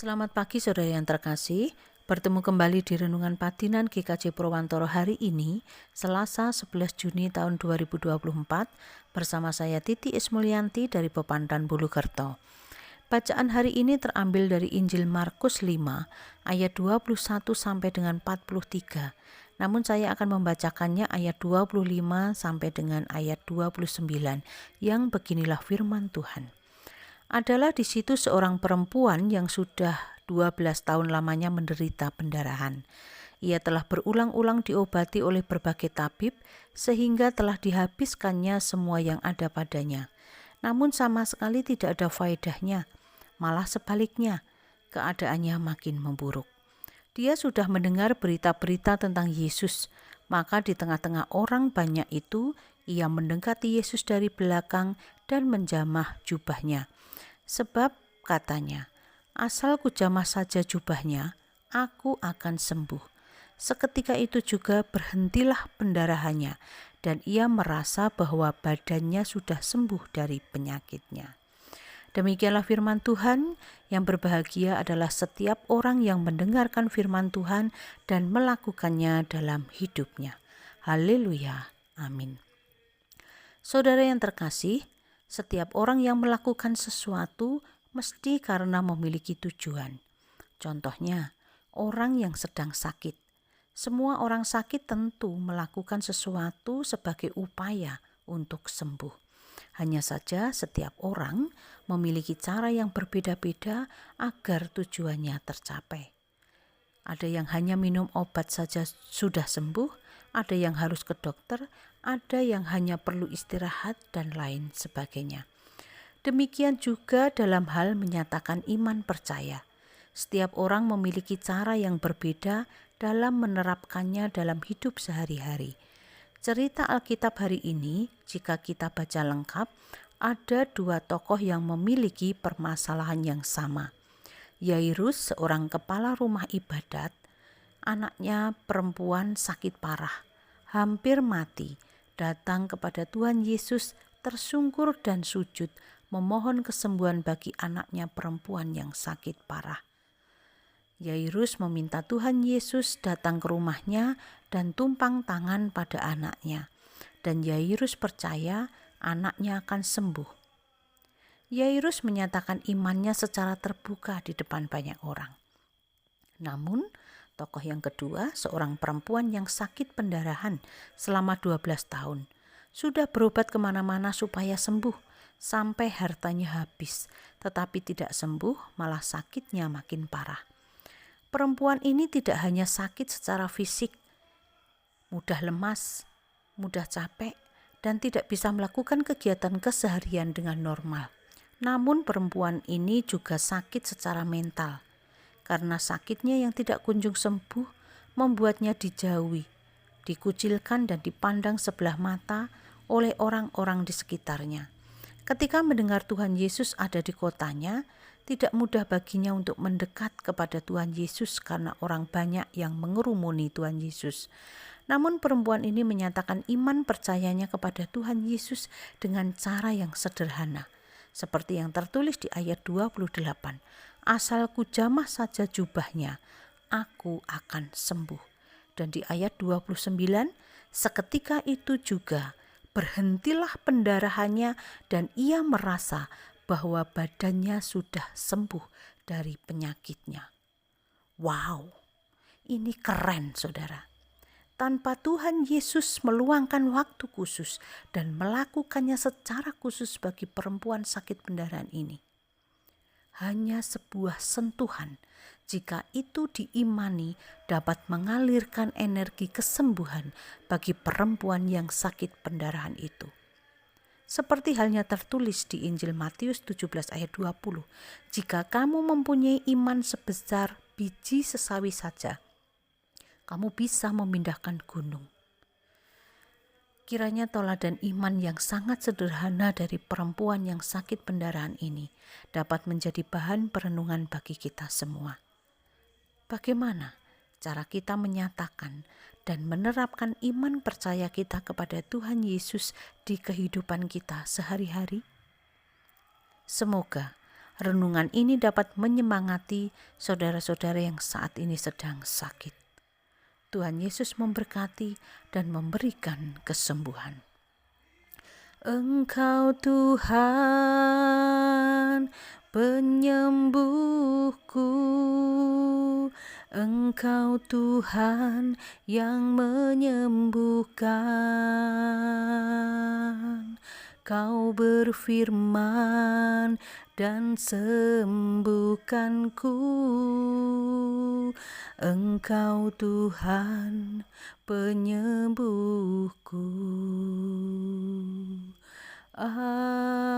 Selamat pagi saudara yang terkasih. Bertemu kembali di Renungan Padinan GKJ Purwantoro hari ini, Selasa 11 Juni tahun 2024, bersama saya Titi Ismulyanti dari Pepandan Bulukerto. Bacaan hari ini terambil dari Injil Markus 5 ayat 21 sampai dengan 43. Namun saya akan membacakannya ayat 25 sampai dengan ayat 29 yang beginilah firman Tuhan. Adalah di situ seorang perempuan yang sudah 12 tahun lamanya menderita pendarahan. Ia telah berulang-ulang diobati oleh berbagai tabib sehingga telah dihabiskannya semua yang ada padanya. Namun sama sekali tidak ada faedahnya, malah sebaliknya, keadaannya makin memburuk. Dia sudah mendengar berita-berita tentang Yesus, maka di tengah-tengah orang banyak itu, ia mendekati Yesus dari belakang dan menjamah jubahnya. Sebab katanya, asal kujamah saja jubahnya, aku akan sembuh. Seketika itu juga berhentilah pendarahannya, dan ia merasa bahwa badannya sudah sembuh dari penyakitnya. Demikianlah firman Tuhan. Yang berbahagia adalah setiap orang yang mendengarkan firman Tuhan dan melakukannya dalam hidupnya. Haleluya. Amin. Saudara yang terkasih, setiap orang yang melakukan sesuatu mesti karena memiliki tujuan. Contohnya, orang yang sedang sakit. Semua orang sakit tentu melakukan sesuatu sebagai upaya untuk sembuh. Hanya saja setiap orang memiliki cara yang berbeda-beda agar tujuannya tercapai. Ada yang hanya minum obat saja sudah sembuh, ada yang harus ke dokter, ada yang hanya perlu istirahat, dan lain sebagainya. Demikian juga dalam hal menyatakan iman percaya. Setiap orang memiliki cara yang berbeda dalam menerapkannya dalam hidup sehari-hari. Cerita Alkitab hari ini, jika kita baca lengkap, ada dua tokoh yang memiliki permasalahan yang sama. Yairus, seorang kepala rumah ibadat, anaknya perempuan sakit parah, hampir mati, datang kepada Tuhan Yesus, tersungkur dan sujud, memohon kesembuhan bagi anaknya perempuan yang sakit parah. Yairus meminta Tuhan Yesus datang ke rumahnya dan tumpang tangan pada anaknya, dan Yairus percaya anaknya akan sembuh. Yairus menyatakan imannya secara terbuka di depan banyak orang. Namun, tokoh yang kedua, seorang perempuan yang sakit pendarahan selama 12 tahun, sudah berobat kemana-mana supaya sembuh, sampai hartanya habis, tetapi tidak sembuh, malah sakitnya makin parah. Perempuan ini tidak hanya sakit secara fisik, mudah lemas, mudah capek, dan tidak bisa melakukan kegiatan keseharian dengan normal. Namun perempuan ini juga sakit secara mental, karena sakitnya yang tidak kunjung sembuh membuatnya dijauhi, dikucilkan dan dipandang sebelah mata oleh orang-orang di sekitarnya. Ketika mendengar Tuhan Yesus ada di kotanya, tidak mudah baginya untuk mendekat kepada Tuhan Yesus karena orang banyak yang mengerumuni Tuhan Yesus. Namun perempuan ini menyatakan iman percayanya kepada Tuhan Yesus dengan cara yang sederhana. Seperti yang tertulis di ayat 28, asal kujamah saja jubahnya, aku akan sembuh. Dan di ayat 29, seketika itu juga berhentilah pendarahannya dan ia merasa bahwa badannya sudah sembuh dari penyakitnya. Wow, ini keren saudara. Tanpa Tuhan Yesus meluangkan waktu khusus dan melakukannya secara khusus bagi perempuan sakit pendarahan ini. Hanya sebuah sentuhan, jika itu diimani, dapat mengalirkan energi kesembuhan bagi perempuan yang sakit pendarahan itu. Seperti halnya tertulis di Injil Matius 17 ayat 20, jika kamu mempunyai iman sebesar biji sesawi saja, kamu bisa memindahkan gunung. Kiranya teladan iman yang sangat sederhana dari perempuan yang sakit pendarahan ini dapat menjadi bahan perenungan bagi kita semua. Bagaimana cara kita menyatakan dan menerapkan iman percaya kita kepada Tuhan Yesus di kehidupan kita sehari-hari? Semoga renungan ini dapat menyemangati saudara-saudara yang saat ini sedang sakit. Tuhan Yesus memberkati dan memberikan kesembuhan. Engkau Tuhan penyembuhku, Engkau Tuhan yang menyembuhkan. Kau berfirman dan sembuhkanku, Engkau Tuhan penyembuhku. Amin.